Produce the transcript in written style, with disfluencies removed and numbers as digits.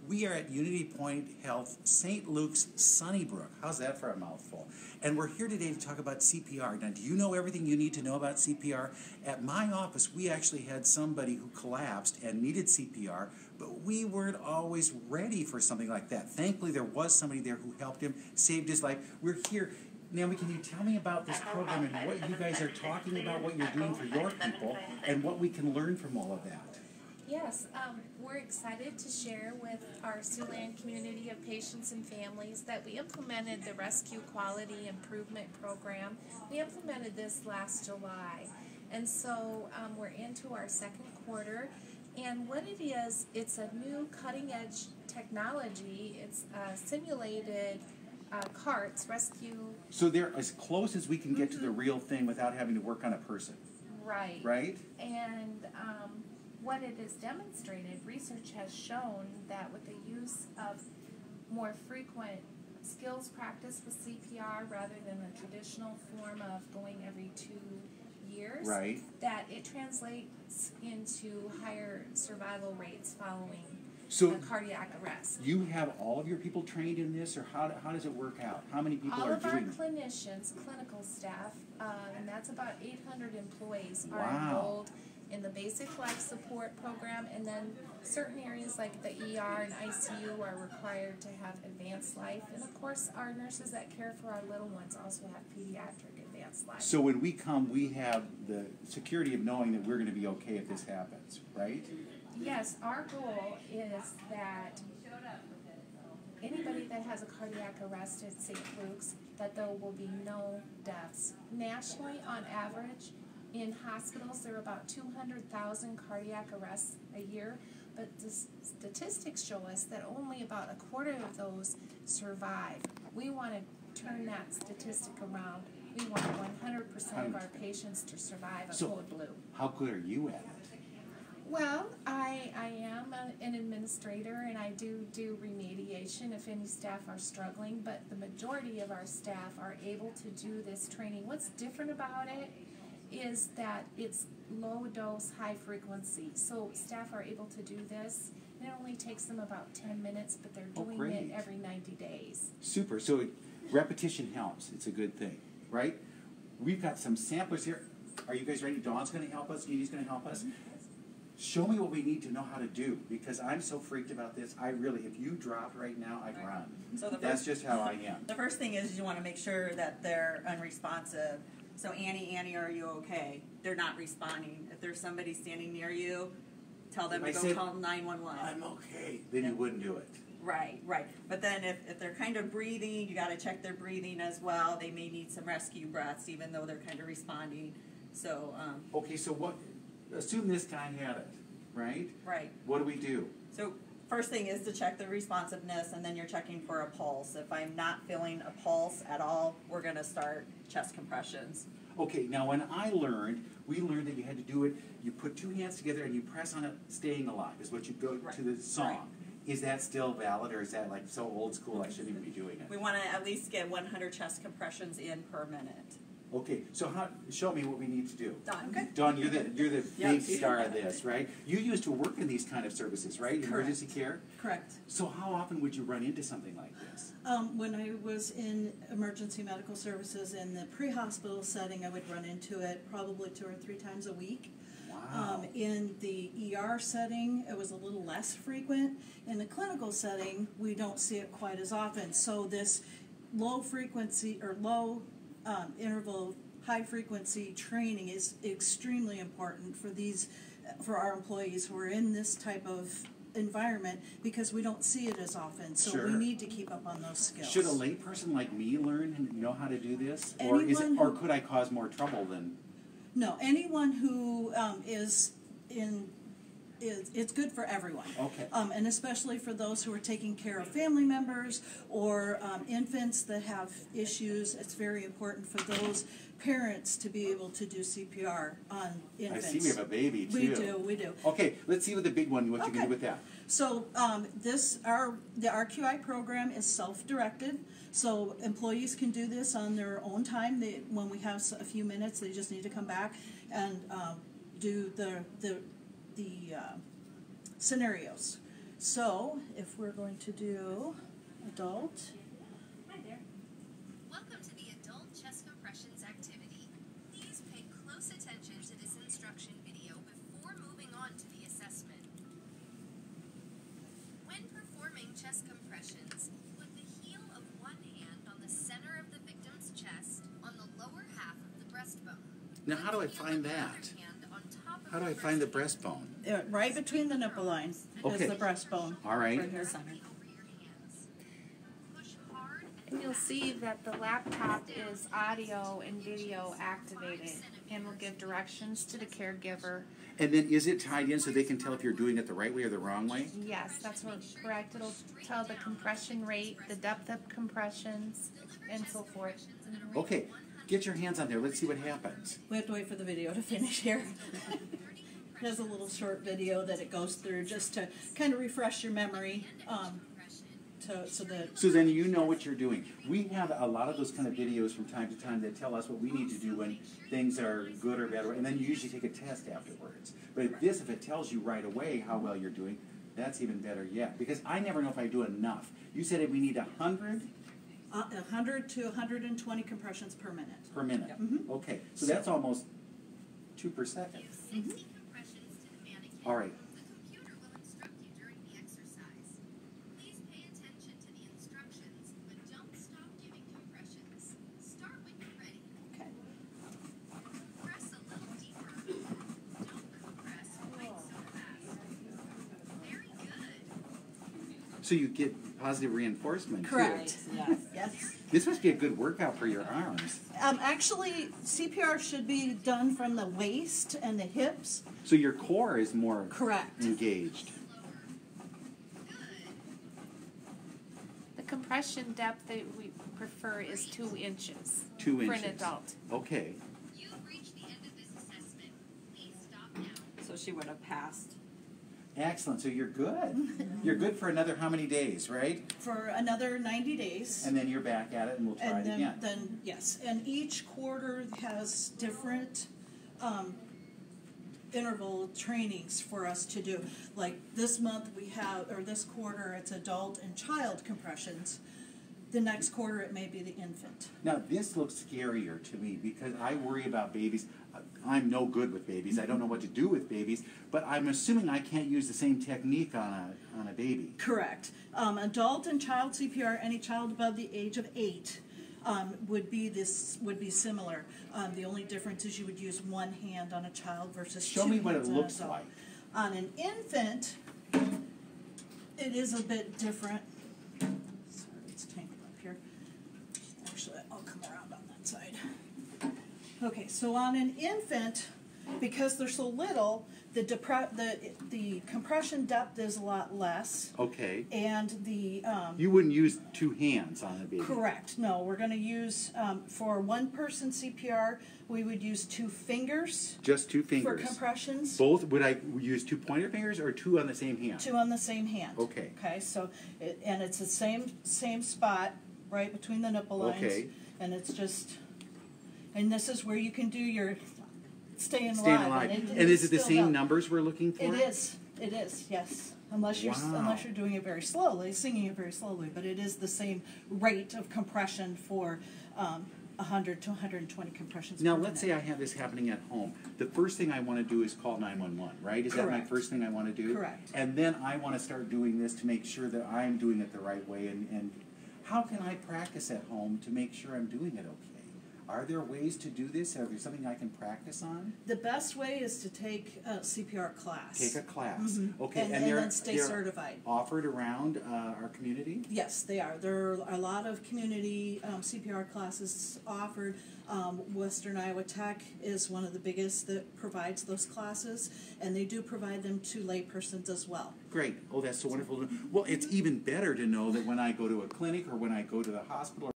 We are at UnityPoint Health, St. Luke's, Sunnybrook. How's that for a mouthful? And we're here today to talk about CPR. Now, do you know everything you need to know about CPR? At my office, we actually had somebody who collapsed and needed CPR, but we weren't always ready for something like that. Thankfully, there was somebody there who helped him, saved his life. We're here. Naomi, can you tell me about this program and what you guys are talking about, what you're doing for your people, and what we can learn from all of that? Yes, we're excited to share with our Siouxland community of patients and families that we implemented the Rescue Quality Improvement Program. We implemented this last July, and so we're into our second quarter. And what it is, it's a new cutting-edge technology. It's simulated carts, rescue. So they're as close as we can get to the real thing without having to work on a person. Right. Right? And what it has demonstrated, research has shown that with the use of more frequent skills practice with CPR rather than the traditional form of going every 2 years, right, that it translates into higher survival rates following cardiac arrest. You have all of your people trained in this, or how does it work out? How many people are doing it? All of our clinicians, clinical staff, and that's about 800 employees, wow, are enrolled in the basic life support program, and then certain areas like the ER and ICU are required to have advanced life. And of course, our nurses that care for our little ones also have pediatric advanced life. So when we come, we have the security of knowing that we're going to be okay if this happens, right? Yes, our goal is that anybody that has a cardiac arrest at St. Luke's, that there will be no deaths. Nationally, on average, in hospitals, there are about 200,000 cardiac arrests a year, but the statistics show us that only about a quarter of those survive. We want to turn that statistic around. We want 100% of our patients to survive a code blue. How good are you at it? Well, I am an administrator, and I do remediation if any staff are struggling, but the majority of our staff are able to do this training. What's different about it is that it's low dose, high frequency. So staff are able to do this. It only takes them about 10 minutes, but they're doing it every 90 days. Super. So repetition helps. It's a good thing, right? We've got some samplers here. Are you guys ready? Dawn's going to help us. Edie's going to help us. Show me what we need to know how to do, because I'm so freaked about this. I really, if you dropped right now, I'd run. So that's just how I am. The first thing is you want to make sure that they're unresponsive. So Annie, are you okay? They're not responding. If there's somebody standing near you, tell them to go call 911. I'm okay. Then you wouldn't do it. Right. But then if they're kind of breathing, you got to check their breathing as well. They may need some rescue breaths, even though they're kind of responding. So okay, so what? Assume this guy had it, right? Right. What do we do? So first thing is to check the responsiveness, and then you're checking for a pulse. If I'm not feeling a pulse at all, we're going to start chest compressions. Okay, now when we learned that you had to do it, you put two hands together and you press on it, staying alive, is what you go to the song. Right. Is that still valid, or is that like so old school I shouldn't even be doing it? We want to at least get 100 chest compressions in per minute. Okay, so show me what we need to do. Dawn, okay. Dawn, you're the big star of this, right? You used to work in these kind of services, right? Correct. Emergency care? Correct. So how often would you run into something like this? When I was in emergency medical services in the pre-hospital setting, I would run into it probably 2 or 3 times a week. Wow. In the ER setting, it was a little less frequent. In the clinical setting, we don't see it quite as often. So this low frequency or low interval, high frequency training is extremely important for our employees who are in this type of environment, because we don't see it as often. So we need to keep up on those skills. Should a layperson like me learn and know how to do this, or could I cause more trouble than? No, anyone who it's good for everyone. Okay. And especially for those who are taking care of family members or infants that have issues. It's very important for those parents to be able to do CPR on infants. I see we have a baby too. We do. Okay, let's see with the big one what you can do with that. So the RQI program is self-directed. So employees can do this on their own time. When we have a few minutes, they just need to come back and do the scenarios. So, if we're going to do adult, Hi there. Welcome to the adult chest compressions activity. Please pay close attention to this instruction video before moving on to the assessment. When performing chest compressions, put the heel of one hand on the center of the victim's chest on the lower half of the breastbone. Now, how do I find that? How do I find the breastbone? right between the nipple lines Okay. is the breastbone. All right. Right here, center. And you'll see that the laptop is audio and video activated and will give directions to the caregiver. And then is it tied in so they can tell if you're doing it the right way or the wrong way? Yes, that's what correct. It'll tell the compression rate, the depth of compressions, and so forth. Okay, get your hands on there. Let's see what happens. We have to wait for the video to finish here. There's a little short video that it goes through just to kind of refresh your memory. So then you know what you're doing. We have a lot of those kind of videos from time to time that tell us what we need to do when things are good or bad, and then you usually take a test afterwards. But if it tells you right away how well you're doing, that's even better yet. Because I never know if I do enough. You said we need 100? 100 to 120 compressions per minute. Per minute. Yep. Mm-hmm. Okay, so that's almost 2 per second. All right. The computer will instruct you during the exercise. Please pay attention to the instructions, but don't stop giving compressions. Start when you're ready. Okay. Press a little deeper. Don't compress quite so fast. Very good. So you get positive reinforcement, Correct. too. Yes. Yes. This must be a good workout for your arms. Actually, CPR should be done from the waist and the hips. So your core is more Correct. engaged. The compression depth that we prefer is 2 inches 2 for inches. an adult. Okay. You've reached the end of this assessment. Please stop now. So she would have passed. Excellent. So you're good. You're good for another how many days, right? For another 90 days. And then you're back at it, and we'll try And it again. then yes. And each quarter has different interval trainings for us to do. Like this month we have, or this quarter, it's adult and child compressions. The next quarter it may be the infant. Now, this looks scarier to me because I worry about babies. I'm no good with babies. I don't know what to do with babies, but I'm assuming I can't use the same technique on a baby. Correct. Adult and child CPR, any child above the age of 8 would be similar. The only difference is you would use one hand on a child versus Show two me what it hands on looks an adult. like. On an infant, it is a bit different. Sorry, it's tangled up here. Actually, I'll come around on that side. Okay, so on an infant, because they're so little, the compression depth is a lot less, Okay. and the You wouldn't use 2 hands on a baby. correct. No, we're going to use for one person CPR. We would use 2 fingers Just 2 for fingers. compressions. Both, would I use 2 pointer fingers or 2 on the same hand? 2 on the same hand. Okay. Okay, so and it's the same spot right between the nipple lines. Okay. And it's just, and this is where you can do your staying Staying alive. alive. And And is it the still same does. numbers we're looking for? It is. It is. Yes. Unless you're Wow. doing it very slowly, singing it very slowly, but it is the same rate of compression for 100 to 120 compressions. Now, per let's say minute. I have this happening at home. The first thing I want to do is call 911, right? Is that my Correct. first thing I want to do? Correct. And then I want to start doing this to make sure that I'm doing it the right way. And how can I practice at home to make sure I'm doing it okay? Are there ways to do this? Are there something I can practice on? The best way is to take a CPR class. Take a class. Mhm. Okay, And they're, then stay they're certified. offered around our community? Yes, they are. There are a lot of community CPR classes offered. Western Iowa Tech is one of the biggest that provides those classes, and they do provide them to laypersons as well. Great. Oh, that's so wonderful. Well, it's even better to know that when I go to a clinic or when I go to the hospital